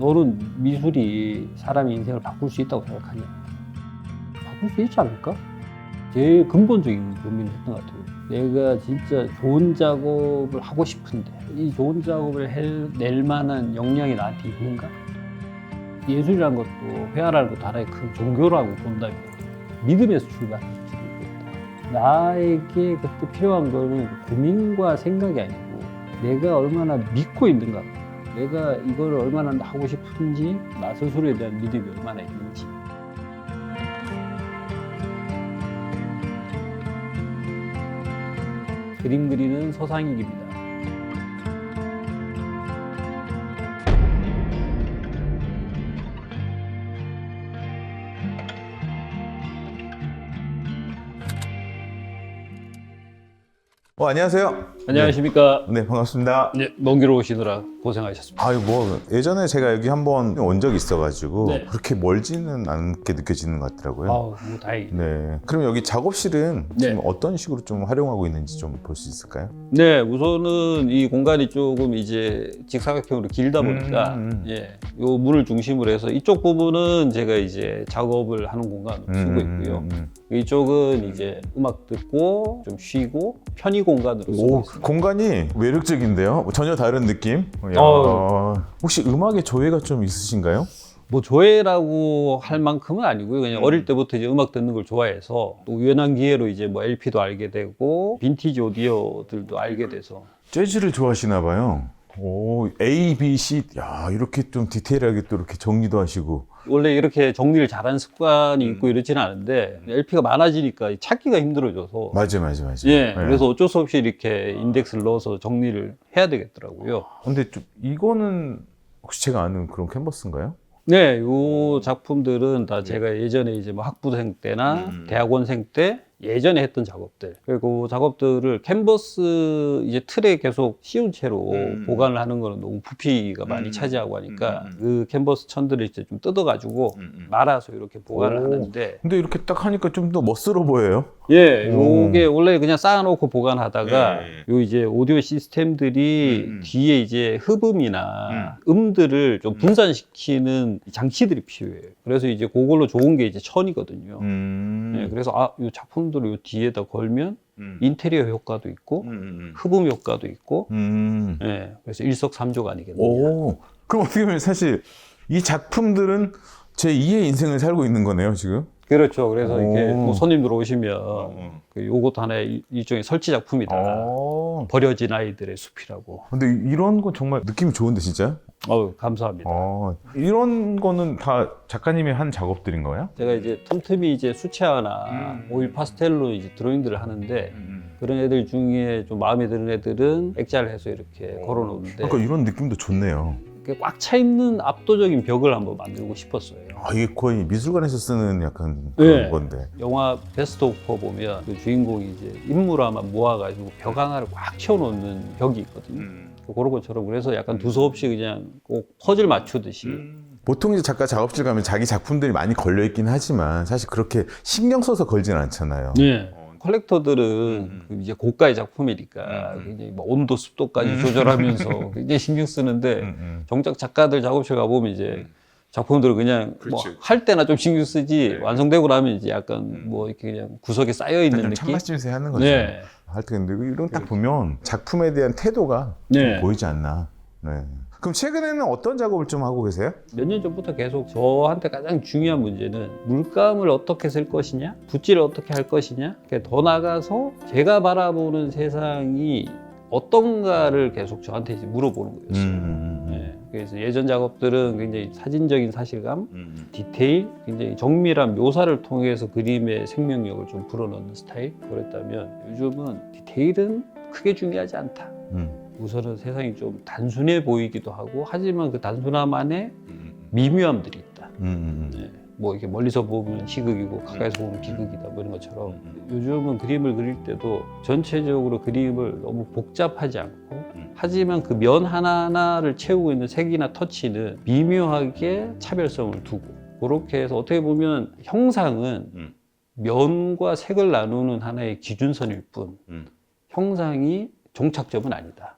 너는 미술이 사람의 인생을 바꿀 수 있다고 생각하냐? 바꿀 수 있지 않을까? 제일 근본적인 고민을 했던 것 같아요. 내가 진짜 좋은 작업을 하고 싶은데 이 좋은 작업을 해낼 만한 역량이 나한테 있는가? 예술이라는 것도 회화라는 것도 하나의 큰 종교라고 본다면 믿음에서 출발할 수도 있겠다. 나에게 그때 필요한 거는 고민과 생각이 아니고 내가 얼마나 믿고 있는가, 내가 이걸 얼마나 하고 싶은지, 나 스스로에 대한 믿음이 얼마나 있는지. 그림 그리는 서상익입니다. 안녕하세요. 안녕하십니까. 네, 반갑습니다. 네, 먼 길 오시느라 고생하셨습니다. 아유, 예전에 제가 여기 한번 온 적이 있어가지고 네. 그렇게 멀지는 않게 느껴지는 것 같더라고요. 아우, 뭐 다행이네. 네. 그럼 여기 작업실은 네. 지금 어떤 식으로 좀 활용하고 있는지 좀 볼 수 있을까요? 네, 우선은 이 공간이 조금 이제 직사각형으로 길다 보니까 예, 요 문을 중심으로 해서 이쪽 부분은 제가 이제 작업을 하는 공간으로 쓰고 있고요. 이쪽은 이제 음악 듣고 좀 쉬고 편의 공간으로 쓰고 오, 있습니다. 공간이 매력적인데요? 전혀 다른 느낌? 혹시 음악에 조예가 좀 있으신가요? 뭐 조예라고 할 만큼은 아니고요. 그냥 어릴 때부터 이제 음악 듣는 걸 좋아해서 또 우연한 기회로 이제 뭐 LP도 알게 되고 빈티지 오디오들도 알게 돼서. 재즈를 좋아하시나 봐요. 오, A, B, C. 야, 이렇게 좀 디테일하게 또 이렇게 정리도 하시고. 원래 이렇게 정리를 잘하는 습관이 있고 이렇지는 않은데 LP가 많아지니까 찾기가 힘들어져서. 맞아요. 예, 네. 그래서 어쩔 수 없이 이렇게 인덱스를 넣어서 정리를 해야 되겠더라고요. 근데 좀 이거는 혹시 제가 아는 그런 캔버스인가요? 네, 요 작품들은 다 제가 예전에 이제 뭐 학부생 때나 대학원생 때 예전에 했던 작업들, 그리고 작업들을 캔버스 이제 틀에 계속 씌운 채로 보관을 하는 거는 너무 부피가 많이 차지하고 하니까 그 캔버스 천들을 이제 좀 뜯어가지고 말아서 이렇게 보관을 하는데. 근데 이렇게 딱 하니까 좀 더 멋스러워 보여요. 예, 요게 원래 그냥 쌓아놓고 보관하다가 요 이제 오디오 시스템들이 뒤에 이제 흡음이나 음들을 좀 분산시키는 장치들이 필요해요. 그래서 이제 그걸로 좋은 게 이제 천이거든요. 예, 그래서 요 작품들을 요 뒤에다 걸면 인테리어 효과도 있고 흡음 효과도 있고 예, 그래서 일석삼조가 아니겠느냐. 오, 그럼 어떻게 보면 사실 이 작품들은 제 2의 인생을 살고 있는 거네요, 지금. 그렇죠. 그래서 이렇게 뭐 손님들 오시면 요것도 하나의 일종의 설치 작품이다. 버려진 아이들의 숲이라고. 근데 이런 건 정말 느낌이 좋은데, 진짜? 감사합니다. 이런 거는 다 작가님이 한 작업들인가요? 제가 이제 틈틈이 이제 수채화나 오일 파스텔로 이제 드로잉들을 하는데 그런 애들 중에 좀 마음에 드는 애들은 액자를 해서 이렇게 걸어 놓는데 그러니까 이런 느낌도 좋네요. 꽉 차 있는 압도적인 벽을 한번 만들고 싶었어요. 이게 거의 미술관에서 쓰는 약간 그런 건데. 영화 베스트 오퍼 보면 그 주인공이 이제 인물화만 모아가지고 벽 하나를 꽉 채워놓는 벽이 있거든요. 그런 것처럼 그래서 약간 두서없이 그냥 꼭 퍼즐 맞추듯이. 보통 이제 작가 작업실 가면 자기 작품들이 많이 걸려 있긴 하지만 사실 그렇게 신경 써서 걸진 않잖아요. 네. 컬렉터들은 이제 고가의 작품이니까 굉장히 뭐 온도 습도까지 조절하면서 굉장히 신경 쓰는데 정작 작가들 작업실 가보면 이제 작품들은 그냥 뭐 할 때나 좀 신경 쓰지 완성되고 나면 이제 약간 뭐 이렇게 그냥 구석에 쌓여 있는 느낌. 찬맛심새 하는 거죠. 네. 할 때 근데 이런 딱 보면 작품에 대한 태도가 좀 보이지 않나. 네. 그럼 최근에는 어떤 작업을 좀 하고 계세요? 몇 년 전부터 계속 저한테 가장 중요한 문제는 물감을 어떻게 쓸 것이냐, 붓질을 어떻게 할 것이냐, 더 나아가서 제가 바라보는 세상이 어떤가를 계속 저한테 이제 물어보는 거였어요. 네. 그래서 예전 작업들은 굉장히 사진적인 사실감, 디테일, 굉장히 정밀한 묘사를 통해서 그림의 생명력을 좀 불어넣는 스타일. 그랬다면 요즘은 디테일은 크게 중요하지 않다. 우선은 세상이 좀 단순해 보이기도 하고 하지만 그 단순함 안에 미묘함들이 있다. 네. 뭐 이렇게 멀리서 보면 희극이고 가까이서 보면 비극이다 뭐 이런 것처럼 요즘은 그림을 그릴 때도 전체적으로 그림을 너무 복잡하지 않고 하지만 그 면 하나하나를 채우고 있는 색이나 터치는 미묘하게 차별성을 두고 그렇게 해서 어떻게 보면 형상은 면과 색을 나누는 하나의 기준선일 뿐 형상이 종착점은 아니다.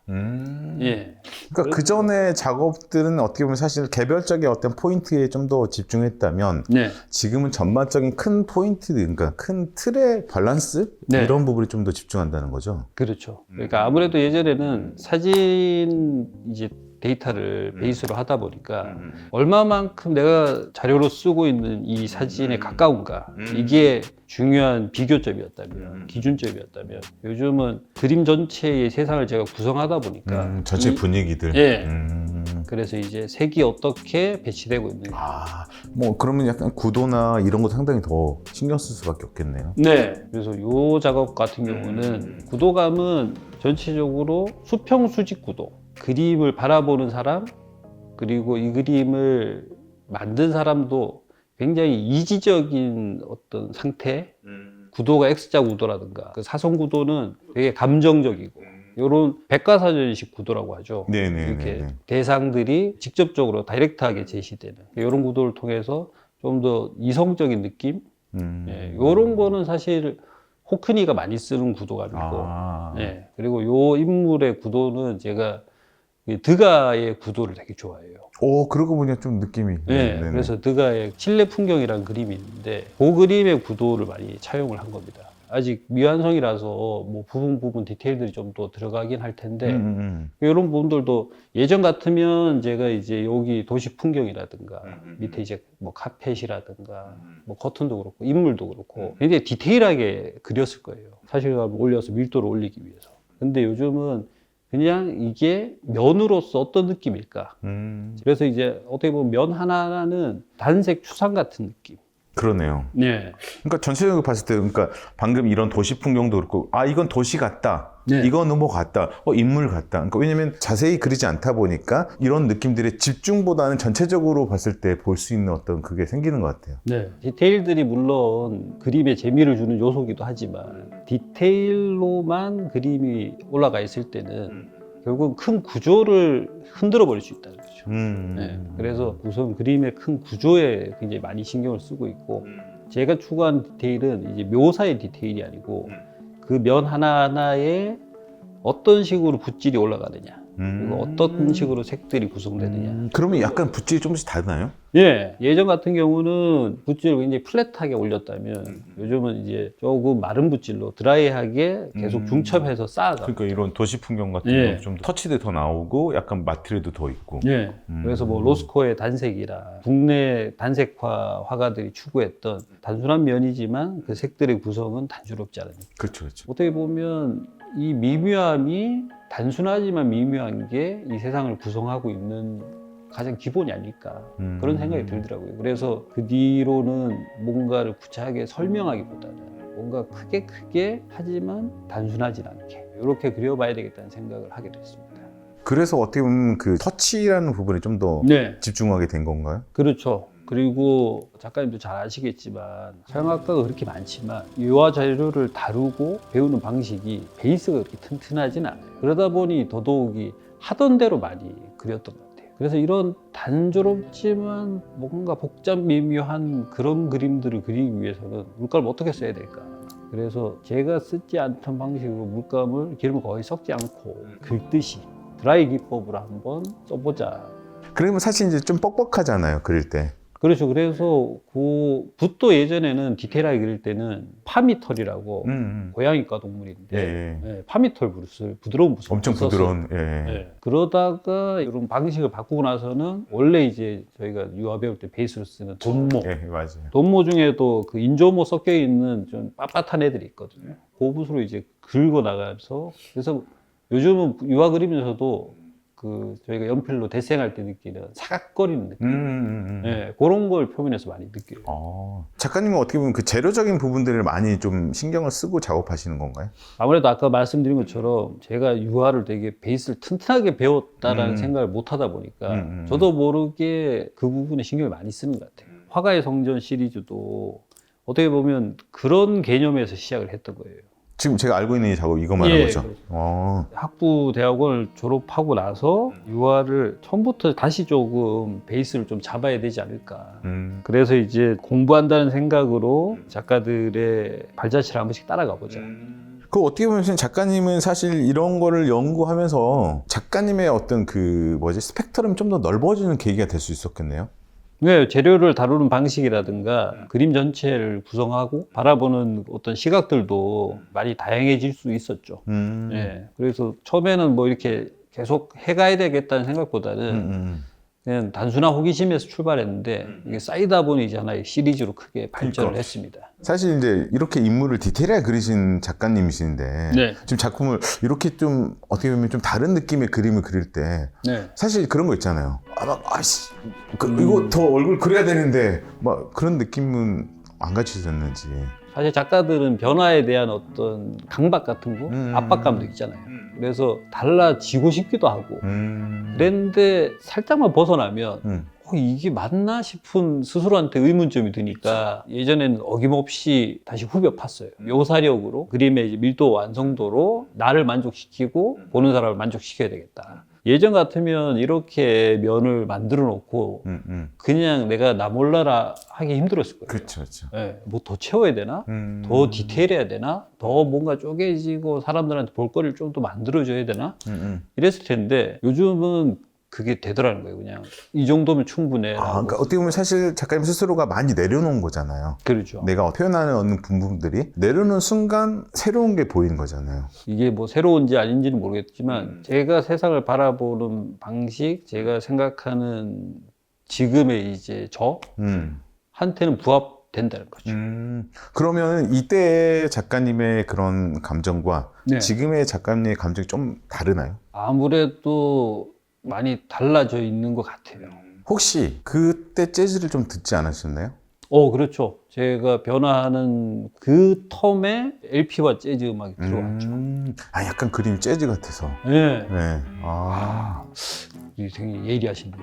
예. 그러니까 그 전에 작업들은 어떻게 보면 사실 개별적인 어떤 포인트에 좀 더 집중했다면 네. 지금은 전반적인 큰 포인트, 그러니까 큰 틀의 밸런스 네. 이런 부분에 좀 더 집중한다는 거죠. 그렇죠. 그러니까 아무래도 예전에는 사진 이제 데이터를 베이스로 하다 보니까 얼마만큼 내가 자료로 쓰고 있는 이 사진에 가까운가, 이게 중요한 비교점이었다면, 기준점이었다면, 요즘은 그림 전체의 세상을 제가 구성하다 보니까 전체 분위기들. 예. 그래서 이제 색이 어떻게 배치되고 있는가. 아, 뭐 그러면 약간 구도나 이런 거 상당히 더 신경 쓸 수밖에 없겠네요. 네. 그래서 요 작업 같은 경우는 구도감은 전체적으로 수평 수직 구도. 그림을 바라보는 사람, 그리고 이 그림을 만든 사람도 굉장히 이지적인 어떤 상태, 구도가 X자 구도라든가 그 사선 구도는 되게 감정적이고 이런 백과사전식 구도라고 하죠. 네네. 이렇게 대상들이 직접적으로 다이렉트하게 제시되는 이런 구도를 통해서 좀 더 이성적인 느낌, 이런 거는 사실 호크니가 많이 쓰는 구도감이고, 예, 그리고 요 인물의 구도는 제가 드가의 구도를 되게 좋아해요. 오, 그러고 보니까 좀 느낌이. 네, 그래서 드가의 칠레 풍경이라는 그림이 있는데 그 그림의 구도를 많이 차용을 한 겁니다. 아직 미완성이라서 뭐 부분 디테일들이 좀 더 들어가긴 할 텐데 이런 부분들도 예전 같으면 제가 이제 여기 도시 풍경이라든가 밑에 이제 뭐 카펫이라든가 뭐 커튼도 그렇고 인물도 그렇고 굉장히 디테일하게 그렸을 거예요. 사실감을 올려서 밀도를 올리기 위해서. 근데 요즘은 그냥 이게 면으로서 어떤 느낌일까? 그래서 이제 어떻게 보면 면 하나하나는 단색 추상 같은 느낌. 그러네요. 네. 그러니까 전체적으로 봤을 때, 그러니까 방금 이런 도시 풍경도 그렇고, 아, 이건 도시 같다. 네. 이건 뭐 같다. 인물 같다. 그러니까 왜냐면 자세히 그리지 않다 보니까 이런 느낌들의 집중보다는 전체적으로 봤을 때 볼 수 있는 어떤 그게 생기는 것 같아요. 네. 디테일들이 물론 그림에 재미를 주는 요소기도 하지만 디테일로만 그림이 올라가 있을 때는 결국 큰 구조를 흔들어 버릴 수 있다는 거죠. 네. 그래서 우선 그림의 큰 구조에 굉장히 많이 신경을 쓰고 있고 제가 추구하는 디테일은 이제 묘사의 디테일이 아니고 그 면 하나하나에 어떤 식으로 붓질이 올라가느냐 그리고 어떤 식으로 색들이 구성되느냐. 그러면 약간 붓질이 조금씩 다르나요? 예, 예전 같은 경우는 붓질을 굉장히 플랫하게 올렸다면 요즘은 이제 조금 마른 붓질로 드라이하게 계속 중첩해서 쌓아가. 그러니까 이런 도시 풍경 같은 예. 거 좀 터치도 더 나오고 약간 마트리도 더 있고. 예. 그래서 뭐 로스코의 단색이라 국내 단색화 화가들이 추구했던 단순한 면이지만 그 색들의 구성은 단조롭지 않은. 그렇죠, 그렇죠. 어떻게 보면 이 미묘함이 단순하지만 미묘한 게 이 세상을 구성하고 있는 가장 기본이 아닐까 그런 생각이 들더라고요. 그래서 그 뒤로는 뭔가를 구체하게 설명하기보다는 뭔가 크게 하지만 단순하진 않게 이렇게 그려봐야 되겠다는 생각을 하게 됐습니다. 그래서 어떻게 보면 그 터치라는 부분에 좀 더 네, 집중하게 된 건가요? 그렇죠. 그리고 작가님도 잘 아시겠지만 서양학과가 그렇게 많지만 유화 자료를 다루고 배우는 방식이 베이스가 그렇게 튼튼하진 않아요. 그러다 보니 더더욱이 하던 대로 많이 그렸던 것 같아요. 그래서 이런 단조롭지만 뭔가 복잡 미묘한 그런 그림들을 그리기 위해서는 물감을 어떻게 써야 될까. 그래서 제가 쓰지 않던 방식으로 물감을 기름을 거의 섞지 않고 긁듯이 드라이 기법으로 한번 써보자. 그러면 사실 이제 좀 뻑뻑하잖아요, 그릴 때. 그렇죠. 그래서 그 붓도 예전에는 디테일하게 그릴 때는 파미털이라고 고양이과 동물인데 예, 파미털 붓을 부드러운 붓을 엄청 썼어요. 부드러운. 예. 그러다가 이런 방식을 바꾸고 나서는 원래 이제 저희가 유화 배울 때 베이스로 쓰는 돈모, 예, 맞아요. 돈모 중에도 그 인조모 섞여 있는 좀 빳빳한 애들이 있거든요. 그 붓으로 이제 긁어 나가면서 그래서 요즘은 유화 그리면서도 그 저희가 연필로 데생할 때 느끼는 사각거리는 느낌, 예, 그런 걸 표면에서 많이 느껴요. 작가님은 어떻게 보면 그 재료적인 부분들을 많이 좀 신경을 쓰고 작업하시는 건가요? 아무래도 아까 말씀드린 것처럼 제가 유화를 되게 베이스를 튼튼하게 배웠다라는 생각을 못 하다 보니까 저도 모르게 그 부분에 신경을 많이 쓰는 것 같아요. 화가의 성전 시리즈도 어떻게 보면 그런 개념에서 시작을 했던 거예요. 지금 제가 알고 있는 이 작업 이거 말하는 거죠? 그렇죠. 학부 대학원을 졸업하고 나서 유화를 처음부터 다시 조금 베이스를 좀 잡아야 되지 않을까. 그래서 이제 공부한다는 생각으로 작가들의 발자취를 한 번씩 따라가 보자. 그 어떻게 보면 작가님은 사실 이런 거를 연구하면서 작가님의 어떤 그 뭐지 스펙트럼이 좀 더 넓어지는 계기가 될 수 있었겠네요. 네, 재료를 다루는 방식이라든가 그림 전체를 구성하고 바라보는 어떤 시각들도 많이 다양해질 수 있었죠. 네, 그래서 처음에는 뭐 이렇게 계속 해가야 되겠다는 생각보다는 그냥 단순한 호기심에서 출발했는데 이게 쌓이다 보니 이제 하나의 시리즈로 크게 발전을 그러니까. 했습니다. 사실 이제 이렇게 인물을 디테일하게 그리신 작가님이신데 네. 지금 작품을 이렇게 좀 어떻게 보면 좀 다른 느낌의 그림을 그릴 때 네. 사실 그런 거 있잖아요. 아씨 이거 더 얼굴 그려야 되는데 막 그런 느낌은 안 가지셨는지. 사실 작가들은 변화에 대한 어떤 강박 같은 거, 압박감도 있잖아요. 그래서 달라지고 싶기도 하고 그랬는데 살짝만 벗어나면 이게 맞나 싶은 스스로한테 의문점이 드니까 예전에는 어김없이 다시 후벼 팠어요. 묘사력으로 그림의 이제 밀도 완성도로 나를 만족시키고 보는 사람을 만족시켜야 되겠다. 예전 같으면 이렇게 면을 만들어 놓고 그냥 내가 나 몰라라 하기 힘들었을 거예요. 그렇죠, 그렇죠. 네, 뭐 더 채워야 되나? 더 디테일해야 되나? 더 뭔가 쪼개지고 사람들한테 볼거리를 좀 더 만들어줘야 되나? 이랬을 텐데 요즘은 그게 되더라는 거예요. 그냥 이 정도면 충분해. 그러니까 어떻게 보면 사실 작가님 스스로가 많이 내려놓은 거잖아요. 그렇죠. 내가 표현하는 어느 부분들이 내려놓은 순간 새로운 게 보이는 거잖아요. 이게 뭐 새로운지 아닌지는 모르겠지만 제가 세상을 바라보는 방식, 제가 생각하는 지금의 이제 저한테는 부합된다는 거죠. 그러면 이때 작가님의 그런 감정과 네. 지금의 작가님의 감정이 좀 다르나요? 아무래도 많이 달라져 있는 것 같아요. 혹시 그때 재즈를 좀 듣지 않으셨나요? 그렇죠. 제가 변화하는 그 텀에 LP와 재즈 음악이 들어왔죠. 약간 그림 재즈 같아서. 네. 네. 되게 예리하신 분.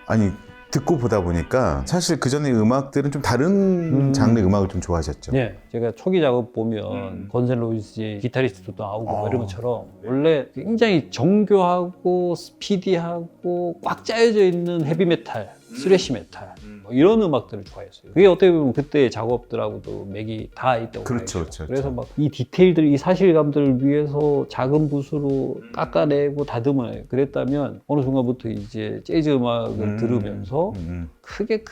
아니 듣고 보다 보니까 사실 그 전에 음악들은 좀 다른 장르의 음악을 좀 좋아하셨죠. 네, 제가 초기 작업 보면 건센 로이스의 기타리스트도 나오고 뭐 이런 것처럼 원래 굉장히 정교하고 스피디하고 꽉 짜여져 있는 헤비메탈, 스래시 메탈 뭐 이런 음악들을 좋아했어요. 그게 어떻게 보면 그때의 작업들하고도 맥이 다 있다고 그렇죠, 봐야죠. 그렇죠. 그래서 막 이 디테일들, 이 사실감들을 위해서 작은 붓으로 깎아내고 다듬어내고 그랬다면 어느 순간부터 이제 재즈 음악을 들으면서 크게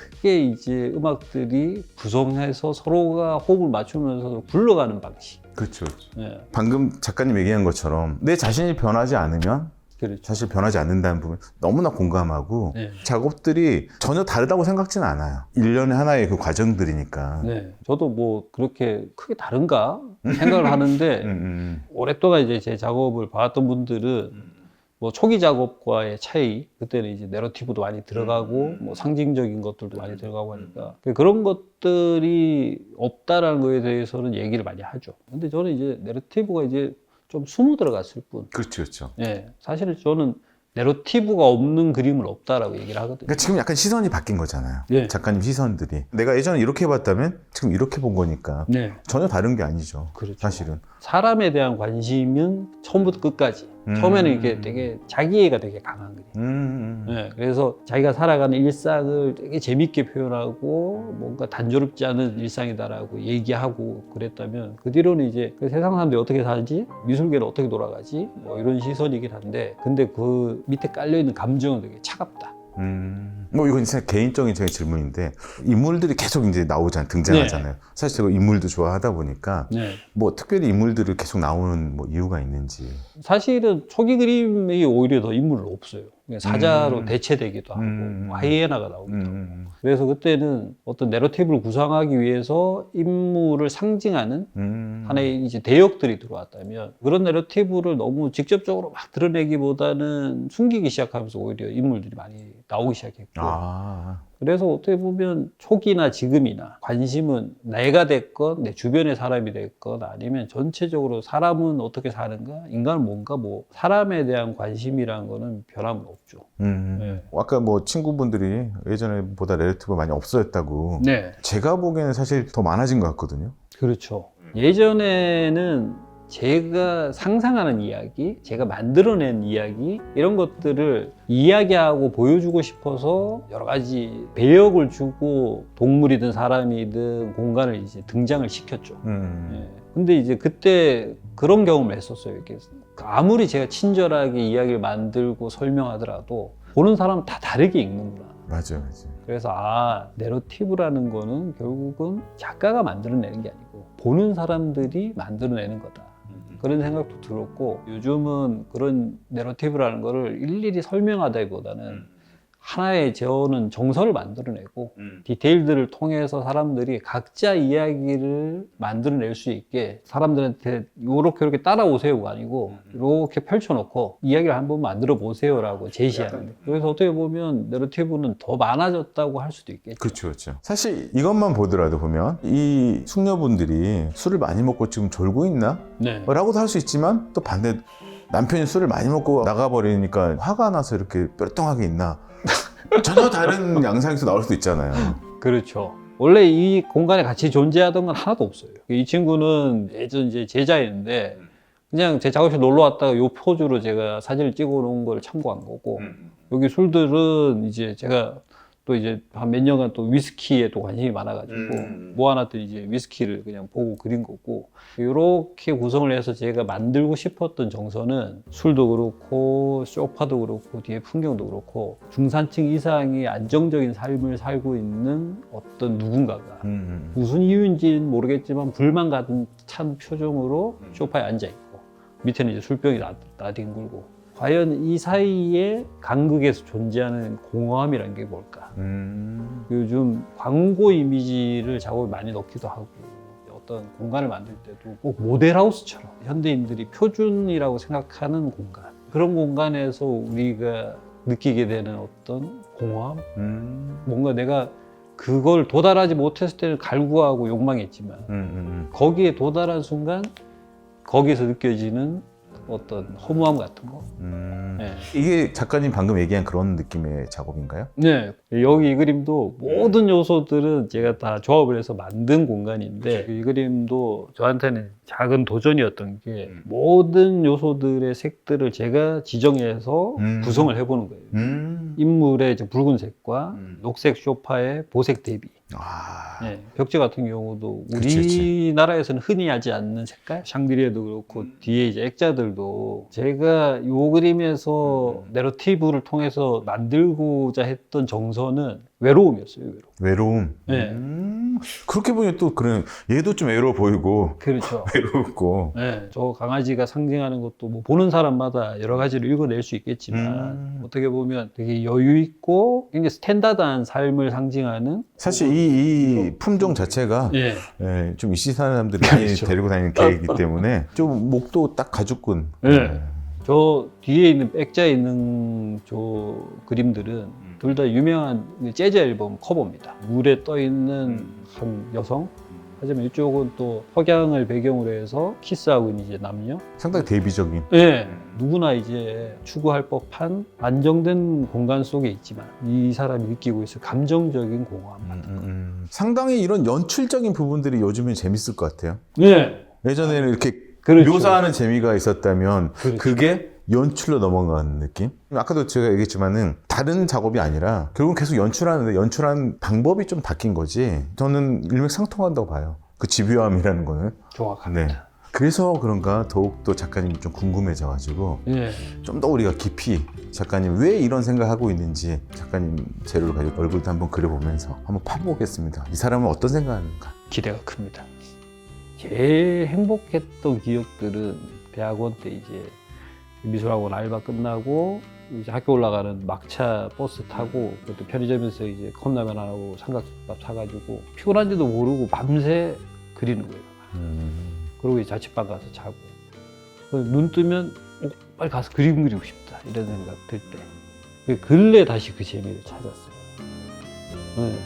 이제 음악들이 구성해서 서로가 호흡을 맞추면서 굴러가는 방식. 그렇죠. 네. 방금 작가님 얘기한 것처럼 내 자신이 변하지 않으면 그렇죠. 사실 변하지 않는다는 부분 너무나 공감하고 네. 작업들이 전혀 다르다고 생각지는 않아요. 일련의 하나의 그 과정들이니까. 네. 저도 뭐 그렇게 크게 다른가 생각을 하는데 오랫동안 이제 제 작업을 봐왔던 분들은 뭐 초기 작업과의 차이, 그때는 이제 내러티브도 많이 들어가고 뭐 상징적인 것들도 많이 들어가고 하니까 그런 것들이 없다라는 거에 대해서는 얘기를 많이 하죠. 근데 저는 이제 내러티브가 이제 좀 숨어 들어갔을 뿐. 그렇죠, 그렇죠. 네, 사실 저는 내러티브가 없는 그림은 없다라고 얘기를 하거든요. 그러니까 지금 약간 시선이 바뀐 거잖아요. 네. 작가님 시선들이. 내가 예전에 이렇게 봤다면 지금 이렇게 본 거니까 네, 전혀 다른 게 아니죠. 그렇죠. 사실은. 사람에 대한 관심은 처음부터 끝까지. 처음에는 이게 되게 자기애가 되게 강한 그림. 네, 그래서 자기가 살아가는 일상을 되게 재밌게 표현하고 뭔가 단조롭지 않은 일상이다라고 얘기하고 그랬다면 그 뒤로는 이제 그 세상 사람들이 어떻게 살지? 미술계는 어떻게 돌아가지? 뭐 이런 시선이긴 한데 근데 그 밑에 깔려있는 감정은 되게 차갑다. 뭐 이건 진짜 개인적인 제 질문인데 인물들이 계속 이제 나오잖아요. 등장하잖아요. 네. 사실 제가 인물도 좋아하다 보니까 네. 뭐 특별히 인물들을 계속 나오는 뭐 이유가 있는지. 사실은 초기 그림이 오히려 더 인물은 없어요. 그냥 사자로 대체되기도 하고 하이에나가 나오기도 하고 그래서 그때는 어떤 내러티브를 구상하기 위해서 인물을 상징하는 하나의 이제 대역들이 들어왔다면 그런 내러티브를 너무 직접적으로 막 드러내기보다는 숨기기 시작하면서 오히려 인물들이 많이 나오기 시작했고 그래서 어떻게 보면 초기나 지금이나 관심은 내가 됐건 내 주변의 사람이 됐건 아니면 전체적으로 사람은 어떻게 사는가 인간은 뭔가 뭐 사람에 대한 관심이라는 거는 변함은 없죠. 네. 아까 뭐 친구분들이 예전에보다 내러티브가 많이 없어졌다고. 네. 제가 보기에는 사실 더 많아진 것 같거든요. 그렇죠. 예전에는 제가 상상하는 이야기, 제가 만들어낸 이야기 이런 것들을 이야기하고 보여주고 싶어서 여러 가지 배역을 주고 동물이든 사람이든 공간을 이제 등장을 시켰죠. 예. 근데 이제 그때 그런 경험을 했었어요. 이렇게 아무리 제가 친절하게 이야기를 만들고 설명하더라도 보는 사람은 다 다르게 읽는구나. 맞아요. 그래서 내러티브라는 거는 결국은 작가가 만들어내는 게 아니고 보는 사람들이 만들어내는 거다. 그런 생각도 들었고, 요즘은 그런 내러티브라는 거를 일일이 설명하다기보다는 하나의 저는 정서를 만들어내고 디테일들을 통해서 사람들이 각자 이야기를 만들어낼 수 있게 사람들한테 요렇게 따라오세요가 아니고 이렇게 펼쳐놓고 이야기를 한번 만들어 보세요라고 제시하는 거예요. 그래서 어떻게 보면 내러티브는 더 많아졌다고 할 수도 있겠죠. 그렇죠. 사실 이것만 보더라도 보면 이 숙녀분들이 술을 많이 먹고 지금 졸고 있나? 네. 라고도 할 수 있지만 또 반대 남편이 술을 많이 먹고 나가버리니까 화가 나서 이렇게 뾰루통하게 있나? 전혀 다른 양상에서 나올 수도 있잖아요. 그렇죠. 원래 이 공간에 같이 존재하던 건 하나도 없어요. 이 친구는 예전 이제 제자였는데 그냥 제 작업실 놀러 왔다가 요 포즈로 제가 사진을 찍어 놓은 걸 참고한 거고, 여기 술들은 이제 제가 또 이제 한 몇 년간 또 위스키에 또 관심이 많아가지고 모아놨더니 이제 위스키를 그냥 보고 그린 거고, 이렇게 구성을 해서 제가 만들고 싶었던 정서는 술도 그렇고 소파도 그렇고 뒤에 풍경도 그렇고 중산층 이상의 안정적인 삶을 살고 있는 어떤 누군가가 무슨 이유인지는 모르겠지만 불만 가득 찬 표정으로 소파에 앉아있고 밑에는 이제 술병이 나뒹굴고, 과연 이 사이에 간극에서 존재하는 공허함이라는 게 뭘까? 요즘 광고 이미지를 작업에 많이 넣기도 하고, 어떤 공간을 만들 때도 꼭 모델하우스처럼 현대인들이 표준이라고 생각하는 공간, 그런 공간에서 우리가 느끼게 되는 어떤 공허함? 뭔가 내가 그걸 도달하지 못했을 때는 갈구하고 욕망했지만 거기에 도달한 순간 거기에서 느껴지는 어떤 허무함 같은 거. 네. 이게 작가님 방금 얘기한 그런 느낌의 작업인가요? 네. 여기 이 그림도 모든 요소들은 제가 다 조합을 해서 만든 공간인데, 이 그림도 저한테는 작은 도전이었던 게 모든 요소들의 색들을 제가 지정해서 구성을 해보는 거예요. 인물의 이제 붉은색과 녹색 소파의 보색 대비. 네, 벽지 같은 경우도 우리나라에서는 흔히 하지 않는 색깔, 샹드리에도 그렇고 뒤에 이제 액자들도 제가 이 그림에서 내러티브를 통해서 만들고자 했던 정서는 외로움이었어요. 외로움. 네. 그렇게 보니 또 그래, 얘도 좀 외로워 보이고 그렇죠. 외롭고. 네, 저 강아지가 상징하는 것도 뭐 보는 사람마다 여러 가지를 읽어낼 수 있겠지만 어떻게 보면 되게 여유 있고 굉장히 스탠다드한 삶을 상징하는, 사실 이 품종 자체가 예. 예, 좀 이씨 사람들이 많이 그렇죠. 데리고 다니는 개이기 때문에 좀 목도 딱 가죽군. 네. 저 뒤에 있는 액자에 있는 저 그림들은 둘 다 유명한 재즈 앨범 커버입니다. 물에 떠 있는 한 여성, 하지만 이쪽은 또 석양을 배경으로 해서 키스하고 있는 이제 남녀. 상당히 대비적인. 네, 누구나 이제 추구할 법한 안정된 공간 속에 있지만 이 사람이 느끼고 있을 감정적인 공허함 같은 거. 상당히 이런 연출적인 부분들이 요즘엔 재밌을 것 같아요. 네, 예전에는 이렇게 그렇죠. 묘사하는 재미가 있었다면 그렇죠. 그게 연출로 넘어가는 느낌? 아까도 제가 얘기했지만은 다른 작업이 아니라 결국은 계속 연출하는데 연출한 방법이 좀 바뀐 거지. 저는 일맥상통한다고 봐요. 그 집요함이라는 거는. 정확합니다. 네. 그래서 그런가 더욱더 작가님이 좀 궁금해져가지고 네. 좀 더 우리가 깊이 작가님 왜 이런 생각하고 있는지 작가님 재료를 가지고 얼굴도 한번 그려보면서 한번 파보겠습니다. 이 사람은 어떤 생각하는가? 기대가 큽니다. 제일 행복했던 기억들은 대학원 때 이제 미술학원 알바 끝나고 이제 학교 올라가는 막차 버스 타고 그것도 편의점에서 이제 컵라면 하나하고 삼각김밥 사가지고 피곤한지도 모르고 밤새 그리는 거예요. 그리고 이제 자취방 가서 자고 눈 뜨면 빨리 가서 그림 그리고 싶다 이런 생각 들 때 근래 다시 그 재미를 찾았어요. 네.